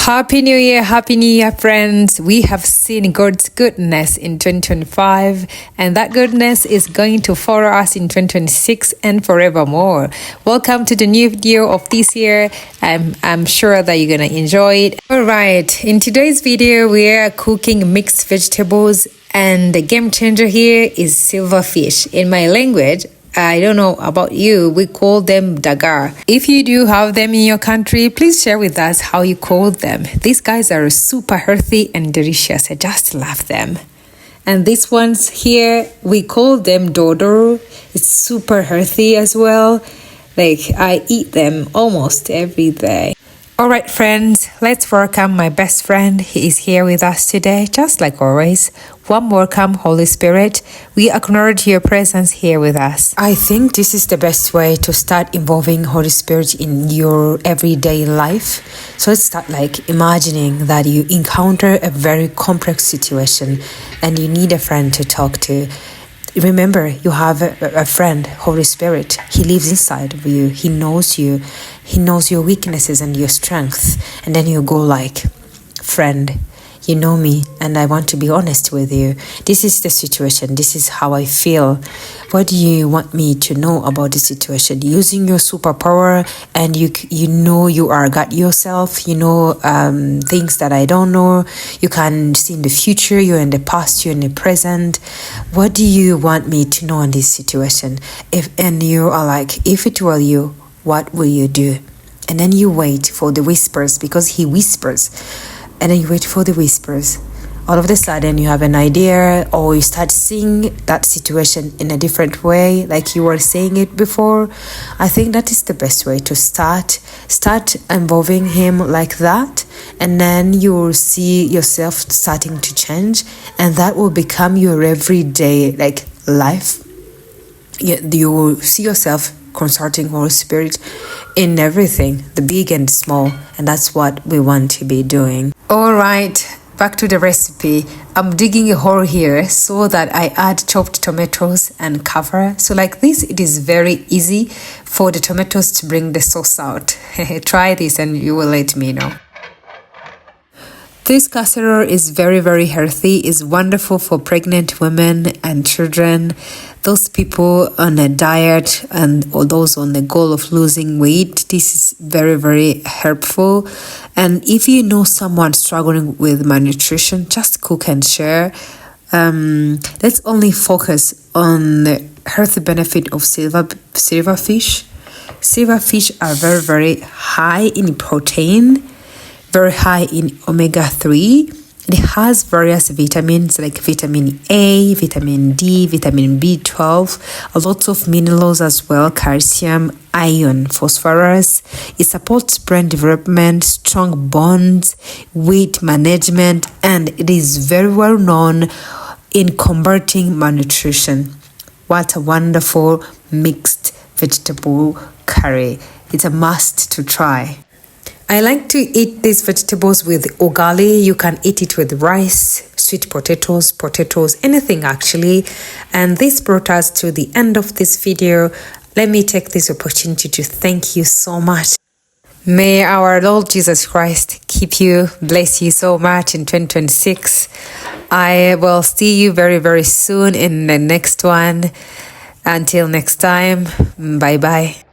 Happy New Year, friends. We have seen God's goodness in 2025, and that goodness is going to follow us in 2026 and forevermore. Welcome to the new video of this year. I'm sure that you're going to enjoy it. All right, in today's video, we are cooking mixed vegetables, and the game changer here is silverfish. In my language, I don't know about you, we call them dagar. If you do have them in your country, please share with us how you call them. These guys are super healthy and delicious. I just love them. And these ones here, we call them dodo. It's super healthy as well. Like, I eat them almost every day. All right, friends, let's welcome my best friend. He is here with us today, just like always. Warm welcome, Holy Spirit. We acknowledge your presence here with us. I think this is the best way to start involving Holy Spirit in your everyday life. So let's start like imagining that you encounter a very complex situation and you need a friend to talk to. Remember, you have a friend, Holy Spirit. He lives inside of you. He knows you. He knows your weaknesses and your strengths. And then you go like, friend, you know me and I want to be honest with you. This is the situation. This is how I feel. What do you want me to know about the situation? Using your superpower, and you know you are God yourself. You know things that I don't know. You can see in the future. You're in the past. You're in the present. What do you want me to know in this situation? And you are like, if it were you, what will you do? And then you wait for the whispers, because he whispers. And then you wait for the whispers. All of a sudden you have an idea, or you start seeing that situation in a different way, like you were saying it before. I think that is the best way to start involving him like that, and then you will see yourself starting to change, and that will become your everyday like life. You will see yourself consulting Holy Spirit in everything, the big and small, and that's what we want to be doing. All right, back to the recipe. I'm digging a hole here so that I add chopped tomatoes and cover. So like this, it is very easy for the tomatoes to bring the sauce out. Try this and you will let me know. This casserole is very, very healthy. It's wonderful for pregnant women and children, those people on a diet, and or those on the goal of losing weight. This is very, very helpful. And if you know someone struggling with malnutrition, just cook and share. Let's only focus on the health benefit of silverfish. Silverfish are very, very high in protein, very high in omega-3. It has various vitamins like vitamin A, vitamin D, vitamin B12, a lot of minerals as well, calcium, iron, phosphorus. It supports brain development, strong bonds, weight management, and it is very well known in combating malnutrition. What a wonderful mixed vegetable curry. It's a must to try. I like to eat these vegetables with ugali. You can eat it with rice, sweet potatoes, anything actually. And this brought us to the end of this video. Let me take this opportunity to thank you so much. May our Lord Jesus Christ keep you, bless you so much in 2026. I will see you very, very soon in the next one. Until next time, bye-bye.